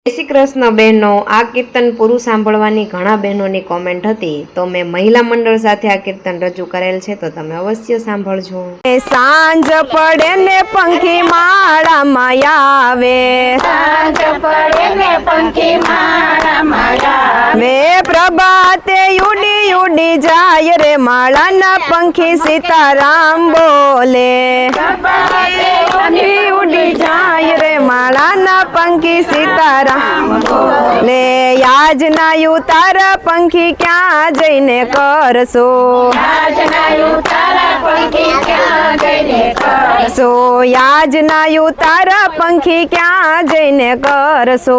જય શ્રી કૃષ્ણ બહેનો। આ કીર્તન પૂરું સાંભળવાની ઘણા બહેનોની કોમેન્ટ હતી, તો મેં મહિલા મંડળ સાથે આ કીર્તન રજૂ કરેલ છે, તો તમે અવશ્ય સાંભળજો। સાંજ પડે ને પંખી માળામાં આવે, સાંજ પડે ને પંખી માળામાં આવે, પ્રભાતે ઉડી ઉડી જાય રે માળાના પંખી સીતારામ બોલે, પ્રભાતે ઉડી ઉડી જાય રે માળાના પંખી સીતારામ લે, યાજના ઉતારા પંખી ક્યાં જઈને કરશો, આજના ઉતારા પંખી ક્યાં જઈને કરશો, યાજના ઉતારા પંખી ક્યાં જઈને કરશો,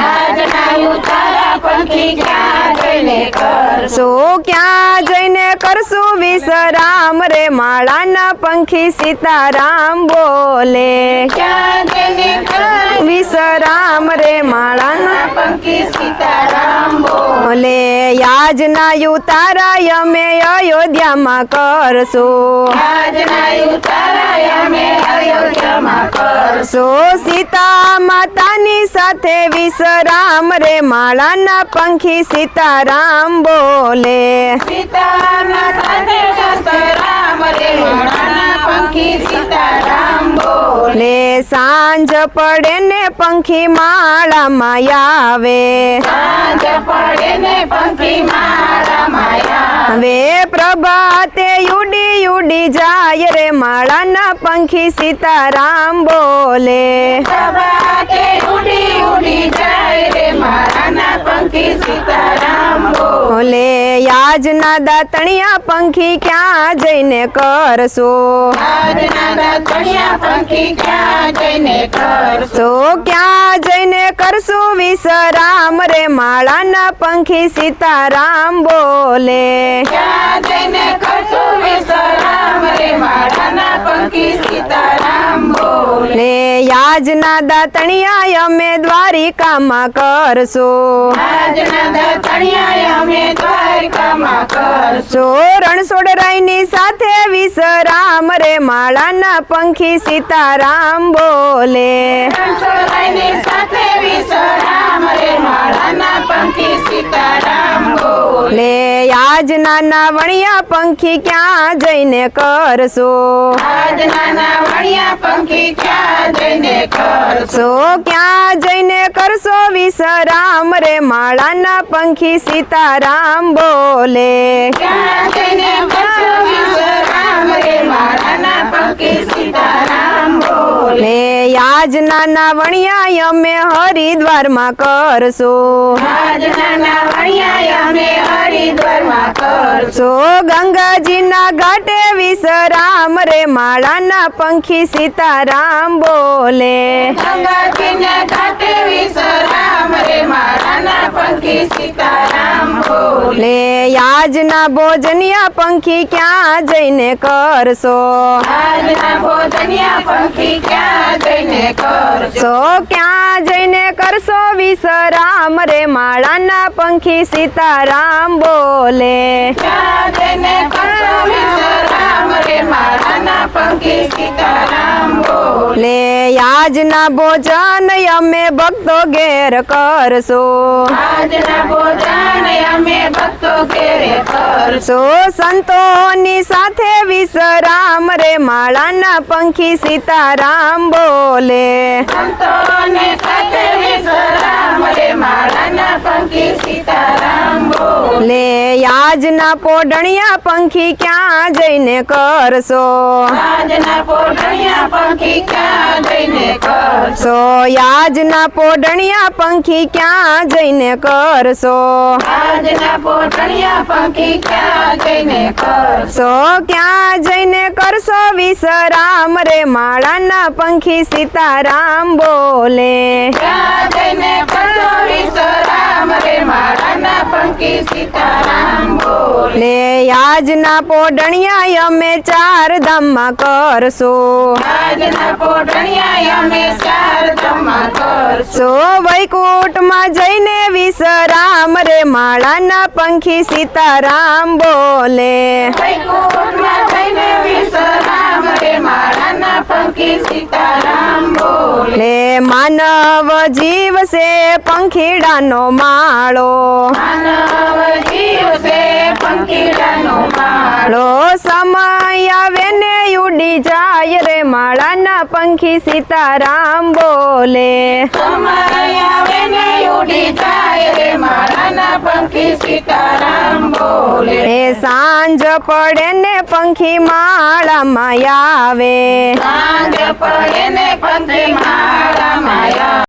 આજના ઉતારા પંખી ક્યાં જઈને કરશો, ક્યાં જઈને કરશું વિશ્રામ રે માળાના પંખી સીતારામ બોલે, ક્યાં જઈને કરશો વિશ્રામ રે માળાના પંખી સીતારામ બોલે, યાજના ઉતારા અમે અયોધ્યામાં કરશું, આજના ઉતારા અમે અયોધ્યામાં કરશો, સીતા માતાની સાથે વિશ્રામ રે માળાના પંખી સીતારામ બોલે, સીતાના સાથે સસરામ રે માળાના પંખી સીતારામ બોલે, સાંજ પડે ને પંખી માળામાં આવે, સાંજ પડે ને પંખી માળામાં આવે, પ્રભાતે ઉડી ઉડી જાય રે માળાના પંખી સીતારામ બોલે, પ્રભાતે ઉડી ઉડી જાય રે માળાના પંખી સીતારામ બોલે, યાજના દાતણિયા પંખી ક્યાં જઈને કરશો, આજના દાતણિયા પંખી ક્યાં જઈને કરશો, ક્યાં જઈને કરશું વિશ્રામ રે માળાના પંખી સીતારામ બોલે, ક્યાં જઈને કરશો વિશ્રામ રે માળાના પંખી સીતારામ બોલે, યાજના દાતણિયા અમે દ્વારિકામાં કરશો, આજના દાતણિયા અમે દ્વારકામાં કરશો, રણછોડરાયની સાથે વિશ્રામ રે માળાના પંખી સીતારામ બોલે, રણછોડરાયની સાથે વિશ્રામ રે માળાના પંખી સીતારામ બોલે, યાજના નાવણિયા પંખી ક્યાં જઈને કરશો, આજના નાવણિયા પંખી ક્યાં જઈને કરશો, ક્યાં જઈને કરશો વિશ્રામ રે માળાના પંખી સીતારામ બોલે, ક્યાં જઈને કરશો વિશ્રામ રે માળાના પંખી સીતારામ બોલે, યાજના નાવણિયા અમે હરિદ્વારમાં કરશો, આજના નાવણિયા અમે હરિદ્વારમાં કરશો, ગંગાજીના ઘાટે વિશ્રામ રે માળાના પંખી સીતારામ બોલે, ગંગાજીના ઘાટે વિશ્રામ રે માળાના પંખી સીતારામ બોલે, યાજના ભોજનિયા પંખી ક્યાં જઈને કરશો, આજના ભોજનિયા પંખી ક્યાં જઈને કરશો, ક્યાં જઈને કરશો વિશ્રામ રે માળાના પંખી સીતારામ બોલે, ક્યાં જઈને કરશો વિશ્રામ રે માળાના પંખી સીતારામ બોલે, યાજના ભોજન અમે ભક્તો ઘેર કરશો, આજના ભોજન અમે ભક્તો ઘેરે કરશો, સંતોની સાથે વિશ્રામ રે માળાના પંખી સીતારામ બોલે, સંતોને સાથે વિશ્રામ રે માળાના પંખી સીતારામ બોલે, યાજના પોઢણિયા પંખી ક્યાં જઈને કરશો, આજના પોઢણિયા પંખી ક્યાં જઈને કરશો, યાજના પોઢણિયા પંખી ક્યાં જઈને કરશો, આજના પોઢણિયા પંખી ક્યાં જઈને કરશો, ક્યાં જઈને કરશો વિશ્રામ રે માળાના પંખી સીતારામ બોલે, ક્યાં જઈને કરશો વિશ્રામ રે માળાના પંખી સીતારામ બોલે, ને આજના પોઢણિયા અમે ચાર ધામમાં કરશું આજના પોઢણિયા અમે ચાર ધામમાં કરશું સો વૈકુંઠમાં જઈને વિશ્રામ રે માળાના પંખી સીતારામ બોલે વૈકુંઠમાં જઈને વિશ્રામ રે માળાના પંખી સીતારામ બોલે લે માનવ જીવ છે પંખીડાનો માળો માનવ જીવ છે પંખીડાનો માળો સમય આવે ને ઉડી જાય રે માળાના પંખી સીતારામ બોલે સમય આવે ને ઉડી જાય રે માળાના પંખી સીતારામ બોલે એ સાંજ પડે ને પંખી માળામાં આવે સાંજ પડે ને પંખી માળામાં આવે